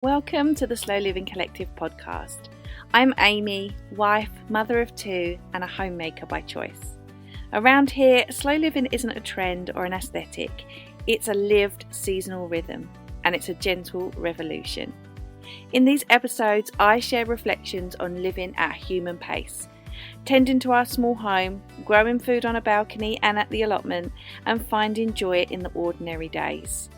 Welcome to the Slow Living Collective podcast. I'm Amy, wife, mother of two, and a homemaker by choice. Around here, slow living isn't a trend or an aesthetic, it's a lived seasonal rhythm, and it's a gentle revolution. In these episodes, I share reflections on living at a human pace, tending to our small home, growing food on a balcony and at the allotment, and finding joy in the ordinary days.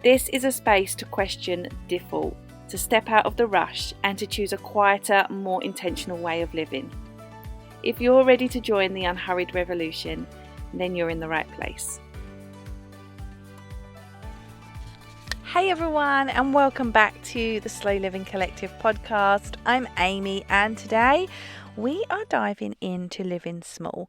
This is a space to question default, to step out of the rush and to choose a quieter, more intentional way of living. If you're ready to join the unhurried revolution, then you're in the right place. Hey everyone, and welcome back to the Slow Living Collective podcast. I'm Amy, and today we are diving into living small.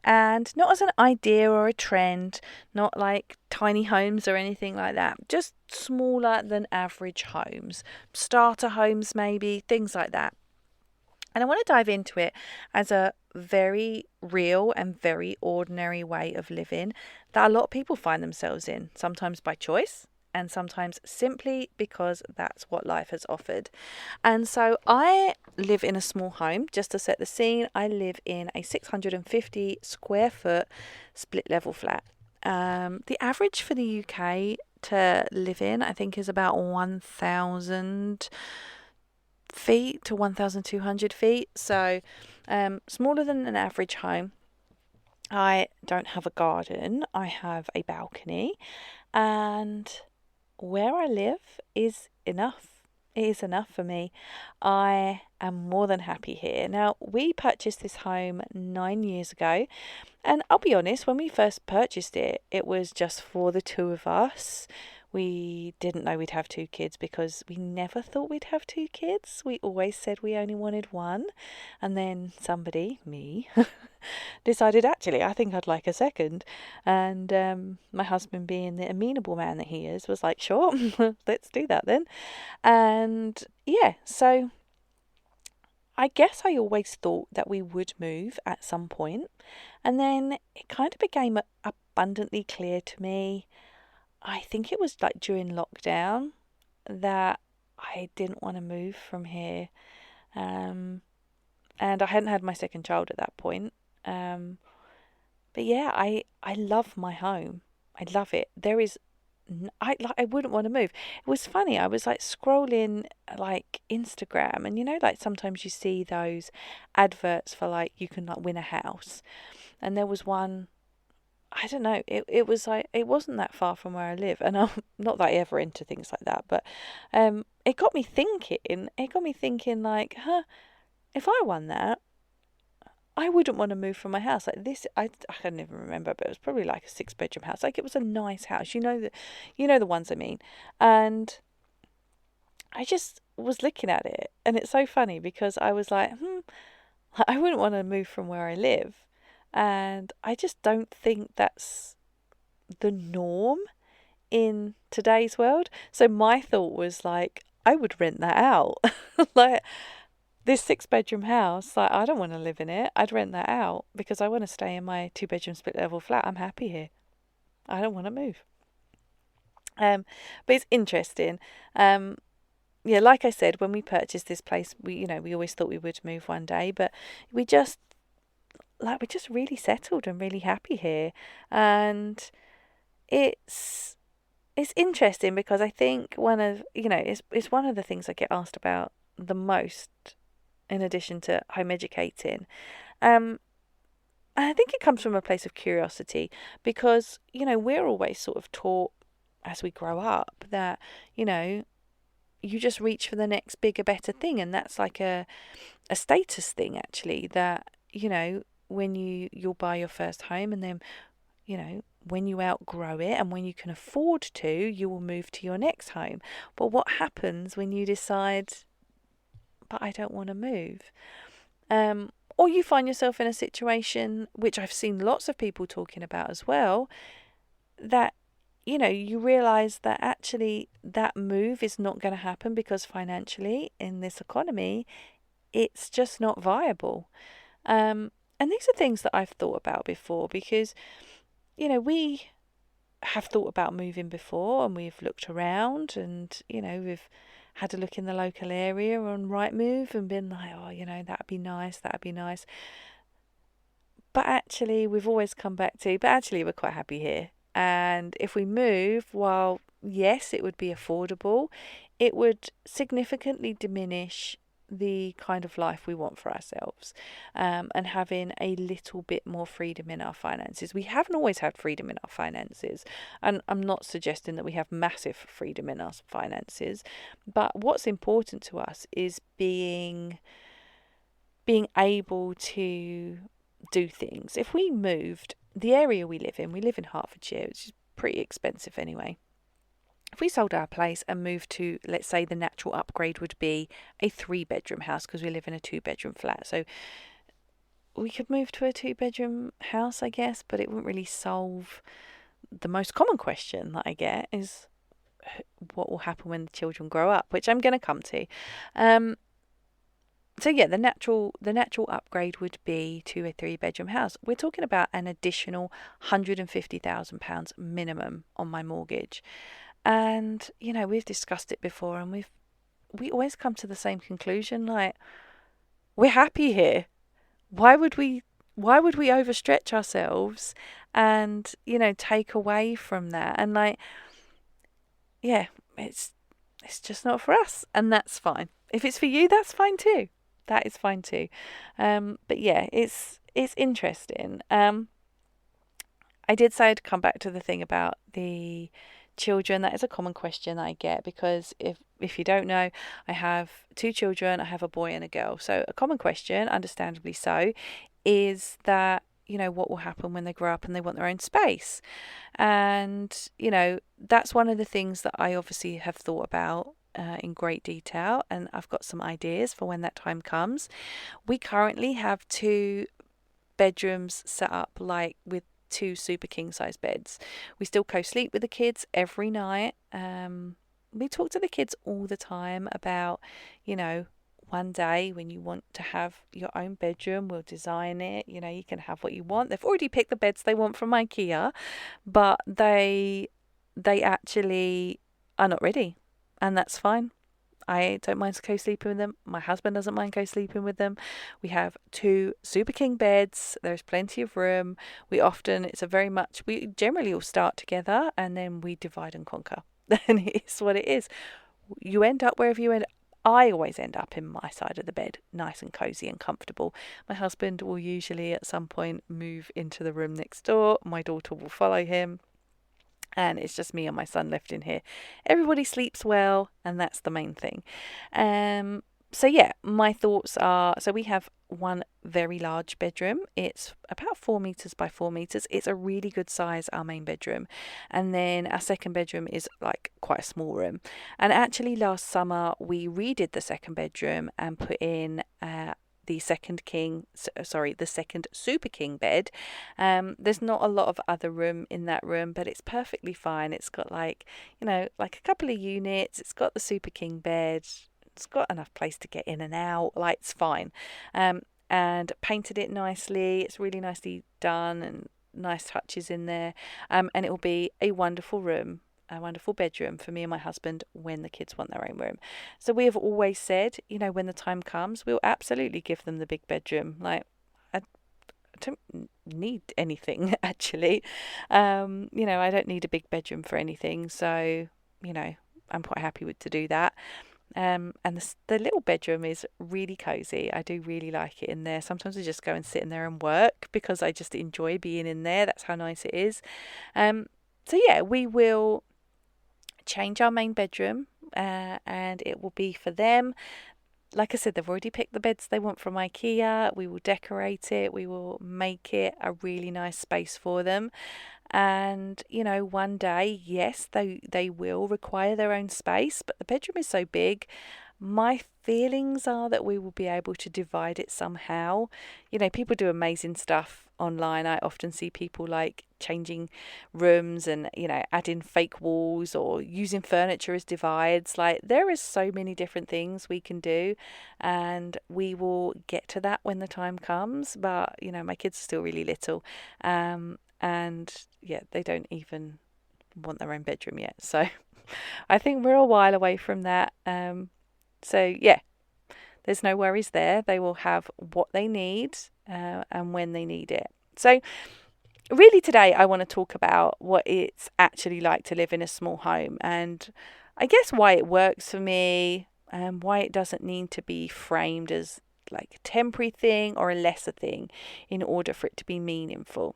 And not as an idea or a trend, not like tiny homes or anything like that, just smaller than average homes, starter homes maybe, things like that. And I want to dive into it as a very real and very ordinary way of living that a lot of people find themselves in, sometimes by choice and sometimes simply because that's what life has offered. And so I live in a small home. Just to set the scene, I live in a 650 square foot split level flat. The average for the UK to live in, I think, is about 1,000 feet to 1,200 feet. So smaller than an average home. I don't have a garden. I have a balcony, and where I live is enough. It is enough for me. I am more than happy here. Now, we purchased this home 9 years ago, and I'll be honest, when we first purchased it, it was just for the two of us. We didn't know we'd have two kids because we never thought we'd have two kids. We always said we only wanted one. And then somebody, me, decided actually I think I'd like a second. And my husband, being the amenable man that he is, was like, sure, let's do that then. And yeah, so I guess I always thought that we would move at some point. And then it kind of became abundantly clear to me, I think it was like during lockdown, that I didn't want to move from here. And I hadn't had my second child at that point. But yeah, I love my home. I love it. I wouldn't want to move. It was funny. I was like scrolling like Instagram, and like sometimes you see those adverts for like you can like win a house, and there was one. I don't know. It was like it wasn't that far from where I live, and I'm not that I ever into things like that, but it got me thinking. It got me thinking like, if I won that, I wouldn't want to move from my house like this. I can't even remember, but it was probably like a 6-bedroom house. Like it was a nice house. You know the ones I mean. And I just was looking at it, and it's so funny because I was like, I wouldn't want to move from where I live. And I just don't think that's the norm in today's world. So my thought was like, I would rent that out. Like this 6-bedroom house, like I don't want to live in it. I'd rent that out because I want to stay in my 2-bedroom split level flat. I'm happy here. I don't want to move. But it's interesting. Yeah, like I said, when we purchased this place, we always thought we would move one day, but we just we're just really settled and really happy here. And it's interesting because I think it's one of the things I get asked about the most, in addition to home educating. And I think it comes from a place of curiosity because we're always sort of taught as we grow up that you just reach for the next bigger, better thing, and that's like a status thing actually, that when you'll buy your first home, and then when you outgrow it and when you can afford to, you will move to your next home. But what happens when you decide, but I don't want to move? Or you find yourself in a situation, which I've seen lots of people talking about as well, that you realise that actually that move is not going to happen because financially in this economy it's just not viable. And these are things that I've thought about before because, we have thought about moving before, and we've looked around, and, we've had a look in the local area on Rightmove and been like, oh, that'd be nice, that'd be nice. But actually, we've always come back to, but actually, we're quite happy here. And if we move, while yes, it would be affordable, it would significantly diminish the kind of life we want for ourselves, and having a little bit more freedom in our finances. We haven't always had freedom in our finances, and I'm not suggesting that we have massive freedom in our finances, but what's important to us is being able to do things. If we moved, the area we live in Hertfordshire, which is pretty expensive anyway. If we sold our place and moved to, let's say, the natural upgrade would be a 3-bedroom house, because we live in a 2-bedroom flat. So we could move to a 2-bedroom house, I guess, but it wouldn't really solve the most common question that I get is what will happen when the children grow up, which I'm going to come to. So yeah, the natural upgrade would be to a 3-bedroom house. We're talking about an additional £150,000 minimum on my mortgage. And, we've discussed it before, and we always come to the same conclusion, like, we're happy here. Why would we overstretch ourselves and, take away from that? And like, yeah, it's just not for us, and that's fine. If it's for you, that's fine too. That is fine too. But yeah, it's interesting. I did say I'd come back to the thing about the children. That is a common question I get, because if you don't know, I have 2 children. I have a boy and a girl. So a common question, understandably so, is that, what will happen when they grow up and they want their own space. And, that's one of the things that I obviously have thought about in great detail, and I've got some ideas for when that time comes. We currently have 2 bedrooms set up, like with 2 super king size beds. We still co-sleep with the kids every night. We talk to the kids all the time about, one day when you want to have your own bedroom, we'll design it. You can have what you want. They've already picked the beds they want from IKEA, but they actually are not ready, and that's fine. I don't mind co-sleeping with them. My husband doesn't mind co-sleeping with them. We have 2 super king beds. There's plenty of room. We generally all start together, and then we divide and conquer. And it's what it is. You end up wherever you end. I always end up in my side of the bed, nice and cozy and comfortable. My husband will usually at some point move into the room next door. My daughter will follow him. And it's just me and my son left in here. Everybody sleeps well, and that's the main thing. So yeah, my thoughts are, so we have one very large bedroom. It's about 4 meters by 4 meters. It's a really good size, our main bedroom. And then our second bedroom is like quite a small room. And actually last summer we redid the second bedroom and put in the second super king bed. There's not a lot of other room in that room, but it's perfectly fine. It's got like a couple of units. It's got the super king bed. It's got enough place to get in and out. Like, it's fine. And painted it nicely. It's really nicely done and nice touches in there. And it will be a wonderful room, a wonderful bedroom for me and my husband when the kids want their own room. So we have always said, when the time comes, we'll absolutely give them the big bedroom. Like, I don't need anything, actually. I don't need a big bedroom for anything. So, I'm quite happy to do that. And the little bedroom is really cozy. I do really like it in there. Sometimes I just go and sit in there and work because I just enjoy being in there. That's how nice it is. So yeah, we will change our main bedroom, and it will be for them. Like I said, they've already picked the beds they want from IKEA. We will decorate it. We will make it a really nice space for them. And, one day, yes, they will require their own space, but the bedroom is so big. My feelings are that we will be able to divide it somehow. People do amazing stuff online. I often see people like changing rooms and, adding fake walls or using furniture as divides. Like, there is so many different things we can do, and we will get to that when the time comes. But, my kids are still really little. And yeah, they don't even want their own bedroom yet. So I think we're a while away from that. So yeah, there's no worries there. They will have what they need and when they need it. So really today I want to talk about what it's actually like to live in a small home, and I guess why it works for me, and why it doesn't need to be framed as like a temporary thing or a lesser thing in order for it to be meaningful.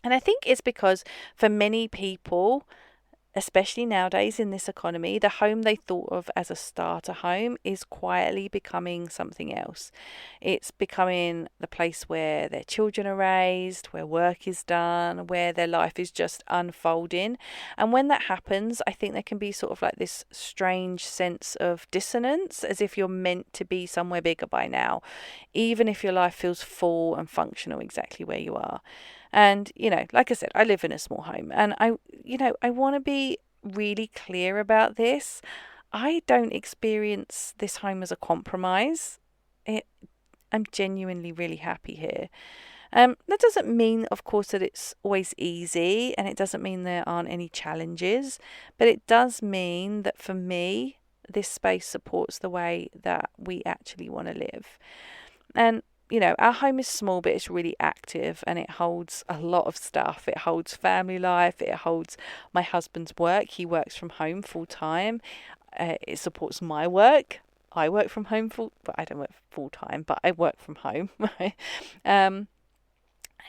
And I think it's because for many people, especially nowadays in this economy, the home they thought of as a starter home is quietly becoming something else. It's becoming the place where their children are raised, where work is done, where their life is just unfolding. And when that happens, I think there can be sort of like this strange sense of dissonance, as if you're meant to be somewhere bigger by now, even if your life feels full and functional exactly where you are. And, like I said, I live in a small home, and I want to be really clear about this. I don't experience this home as a compromise. It, I'm genuinely really happy here. That doesn't mean, of course, that it's always easy, and it doesn't mean there aren't any challenges, but it does mean that for me, this space supports the way that we actually want to live. And our home is small, but it's really active, and it holds a lot of stuff. It holds family life. It holds my husband's work. He works from home full time. It supports my work. I work from home but I don't work full time, but I work from home. um,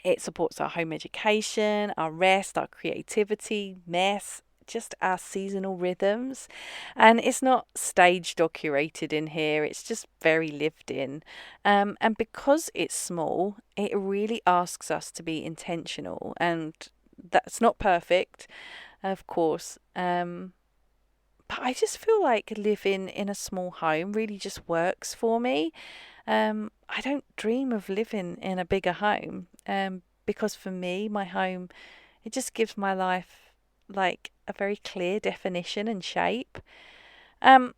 it supports our home education, our rest, our creativity, mess, just our seasonal rhythms. And it's not staged or curated in here, it's just very lived in. And because it's small, it really asks us to be intentional. And that's not perfect, of course. But I just feel like living in a small home really just works for me. I don't dream of living in a bigger home, because for me, my home, it just gives my life like a very clear definition and shape. Um,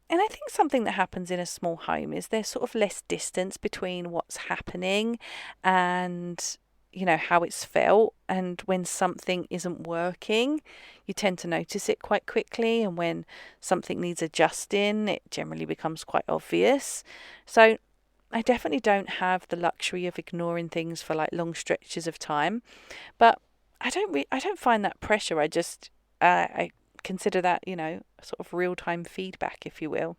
and I think something that happens in a small home is there's sort of less distance between what's happening and how it's felt. And when something isn't working, you tend to notice it quite quickly, and when something needs adjusting, it generally becomes quite obvious. So I definitely don't have the luxury of ignoring things for like long stretches of time, but I don't find that pressure. I consider that sort of real time feedback, if you will.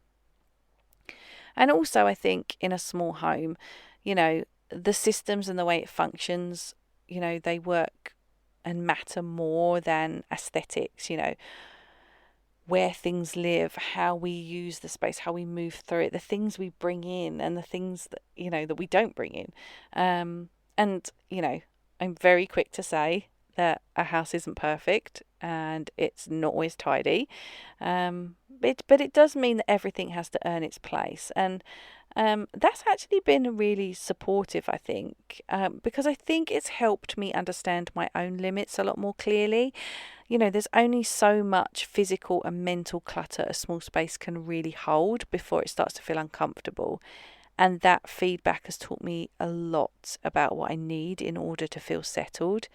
And also, I think in a small home, the systems and the way it functions, they work and matter more than aesthetics. Where things live, how we use the space, how we move through it, the things we bring in, and the things that that we don't bring in. And I'm very quick to say that a house isn't perfect and it's not always tidy. But it does mean that everything has to earn its place. And that's actually been really supportive, I think, because I think it's helped me understand my own limits a lot more clearly. There's only so much physical and mental clutter a small space can really hold before it starts to feel uncomfortable. And that feedback has taught me a lot about what I need in order to feel settled.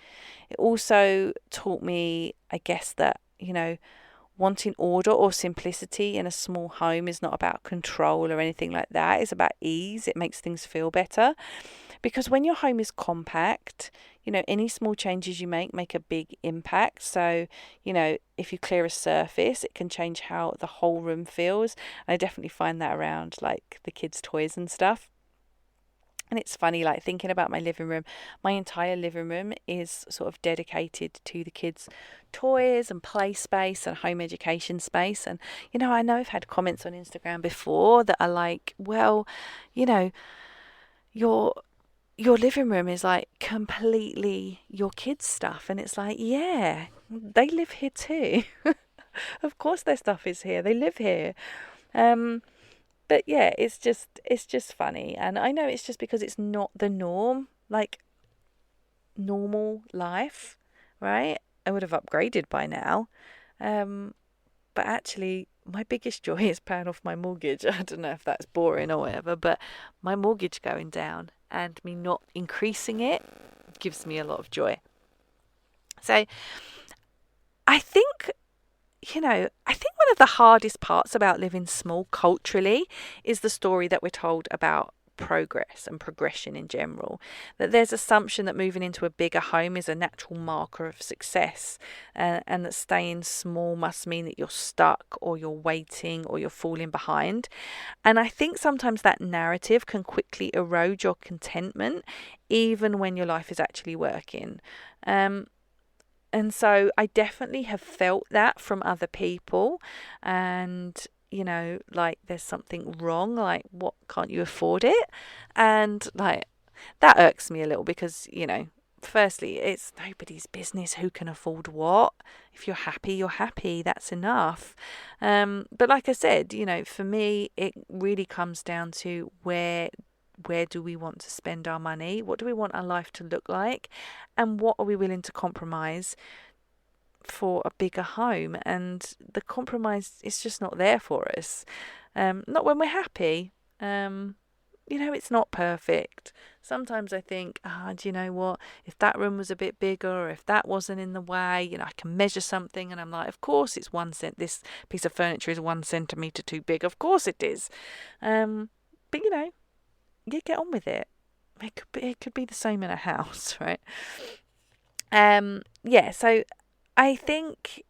It also taught me, I guess, that, wanting order or simplicity in a small home is not about control or anything like that. It's about ease. It makes things feel better. Because when your home is compact, any small changes you make a big impact. So, if you clear a surface, it can change how the whole room feels. And I definitely find that around like the kids' toys and stuff. And it's funny, like thinking about my living room, my entire living room is sort of dedicated to the kids' toys and play space and home education space. And, I know I've had comments on Instagram before that are like, well, your your living room is like completely your kids' stuff. And it's like, yeah, they live here too. Of course their stuff is here. They live here. But yeah, it's just funny. And I know it's just because it's not the norm, like normal life, right? I would have upgraded by now. But actually, my biggest joy is paying off my mortgage. I don't know if that's boring or whatever, but my mortgage going down and me not increasing it gives me a lot of joy. So I think I think one of the hardest parts about living small culturally is the story that we're told about progress and progression in general. That there's assumption that moving into a bigger home is a natural marker of success, and that staying small must mean that you're stuck or you're waiting or you're falling behind. And I think sometimes that narrative can quickly erode your contentment, even when your life is actually working. And so I definitely have felt that from other people. And, like there's something wrong. Like, what, can't you afford it? And like, that irks me a little because, firstly, it's nobody's business who can afford what. If you're happy, you're happy. That's enough. But like I said, for me, it really comes down to where do we want to spend our money? What do we want our life to look like? And what are we willing to compromise for a bigger home? And the compromise is just not there for us. Not when we're happy. It's not perfect. Sometimes I think, do you know what? If that room was a bit bigger, or if that wasn't in the way, I can measure something and I'm like, of course it's this piece of furniture is 1 centimetre too big. Of course it is. But you get on with it. It could be the same in a house, right? So I think,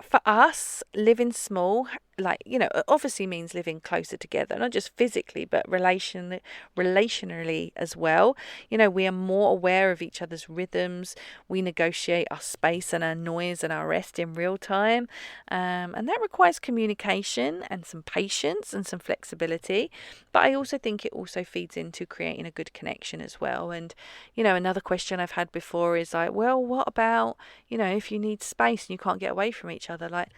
for us, living small, obviously means living closer together, not just physically, but relationally as well. We are more aware of each other's rhythms. We negotiate our space and our noise and our rest in real time. And that requires communication and some patience and some flexibility. But I also think it also feeds into creating a good connection as well. And, another question I've had before is like, well, what about, if you need space and you can't get away from each other? Like,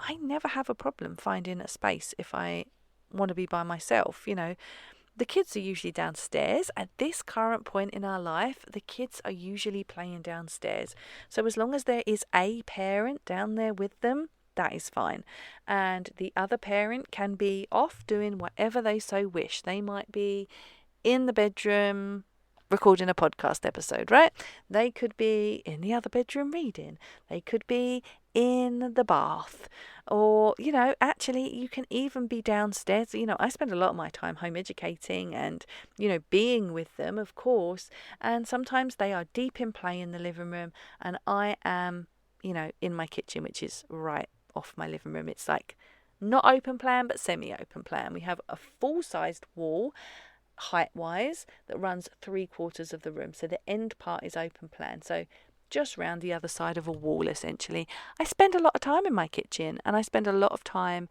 I never have a problem finding a space if I want to be by myself. The kids are usually downstairs. At this current point in our life, the kids are usually playing downstairs. So as long as there is a parent down there with them, that is fine. And the other parent can be off doing whatever they so wish. They might be in the bedroom recording a podcast episode, right? They could be in the other bedroom reading. They could be in the bath. Or, actually you can even be downstairs. I spend a lot of my time home educating and, being with them, of course. And sometimes they are deep in play in the living room and I am, in my kitchen, which is right off my living room. It's like not open plan, but semi-open plan. We have a full-sized wall height-wise that runs 3/4 of the room. So the end part is open plan. So just round the other side of a wall, essentially. I spend a lot of time in my kitchen and I spend a lot of time,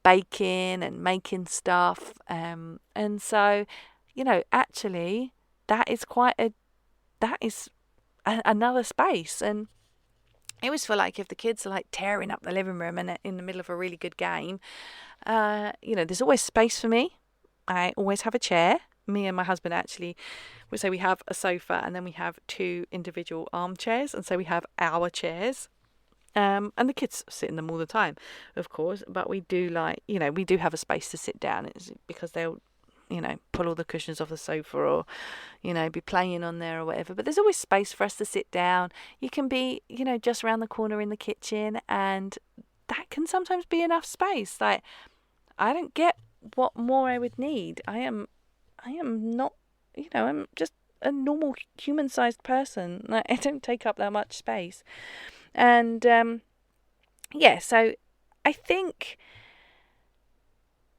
baking and making stuff. And so, actually that is another space. And I always feel like if the kids are like tearing up the living room and in the middle of a really good game, there's always space for me. I always have a chair. Me and my husband actually, we say we have a sofa and then we have 2 individual armchairs. And so we have our chairs. And the kids sit in them all the time, of course. But we do we do have a space to sit down. It's because they'll, pull all the cushions off the sofa or, be playing on there or whatever. But there's always space for us to sit down. You can be, just around the corner in the kitchen, and that can sometimes be enough space. Like, I don't get what more I would need. I am not, I'm just a normal human-sized person. Like, I don't take up that much space. And so I think,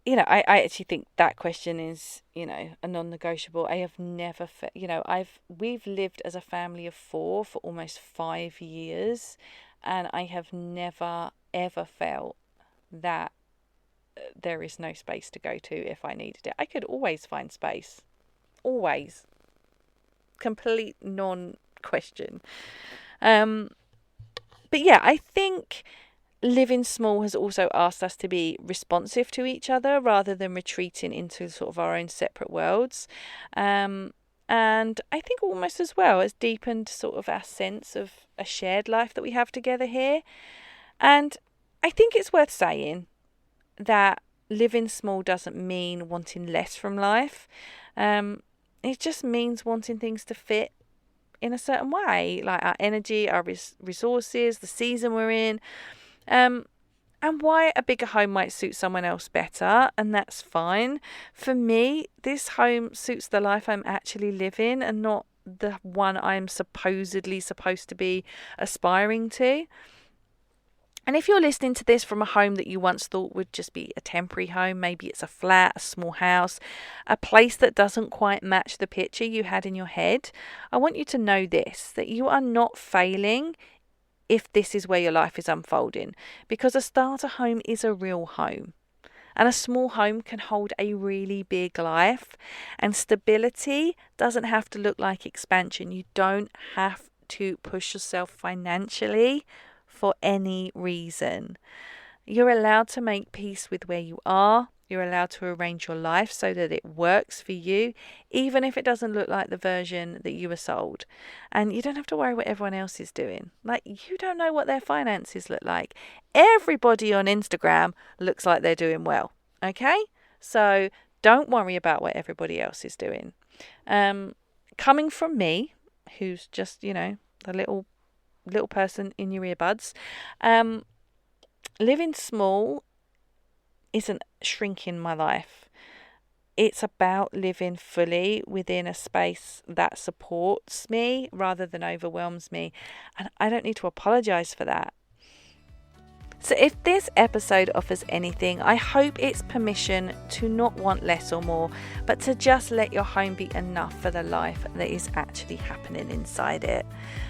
I actually think that question is, a non-negotiable. I have never, we've lived as a family of 4 for almost 5 years, and I have never ever felt that there is no space to go to if I needed it. I could always find space. Always. Complete non-question. But yeah, I think living small has also asked us to be responsive to each other rather than retreating into sort of our own separate worlds. And I think almost as well has deepened sort of our sense of a shared life that we have together here. And I think it's worth saying that living small doesn't mean wanting less from life. It just means wanting things to fit in a certain way, like our energy, our resources, the season we're in, and why a bigger home might suit someone else better, and that's fine. For me, this home suits the life I'm actually living and not the one I'm supposedly supposed to be aspiring to. And if you're listening to this from a home that you once thought would just be a temporary home, maybe it's a flat, a small house, a place that doesn't quite match the picture you had in your head, I want you to know this, that you are not failing if this is where your life is unfolding, because a starter home is a real home. And a small home can hold a really big life. And stability doesn't have to look like expansion. You don't have to push yourself financially for any reason. You're allowed to make peace with where you are. You're allowed to arrange your life so that it works for you, even if it doesn't look like the version that you were sold. And you don't have to worry what everyone else is doing. Like, you don't know what their finances look like. Everybody on Instagram looks like they're doing well. Okay? So don't worry about what everybody else is doing. Coming from me, who's just, the little person in your earbuds, living small isn't shrinking my life. It's about living fully within a space that supports me rather than overwhelms me. And I don't need to apologize for that. So if this episode offers anything, I hope it's permission to not want less or more, but to just let your home be enough for the life that is actually happening inside it.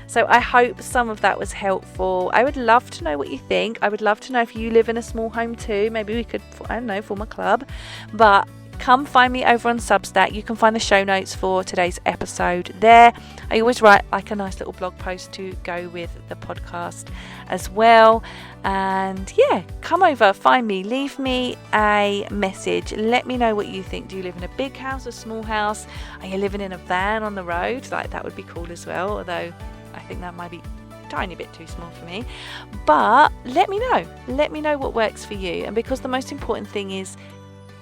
So I hope some of that was helpful. I would love to know what you think. I would love to know if you live in a small home too. Maybe we could, form a club. But come find me over on Substack. You can find the show notes for today's episode there. I always write like a nice little blog post to go with the podcast as well. And yeah, come over, find me, leave me a message. Let me know what you think. Do you live in a big house or small house? Are you living in a van on the road? Like, that would be cool as well, although I think that might be a tiny bit too small for me. But let me know what works for you. And because the most important thing is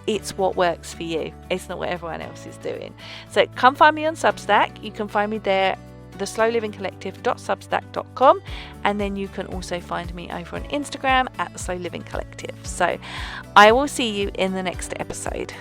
it's what works for you. It's not what everyone else is doing. So come find me on Substack. You can find me there, theslowlivingcollective.substack.com, and then you can also find me over on Instagram at The Slow Living Collective. So I will see you in the next episode.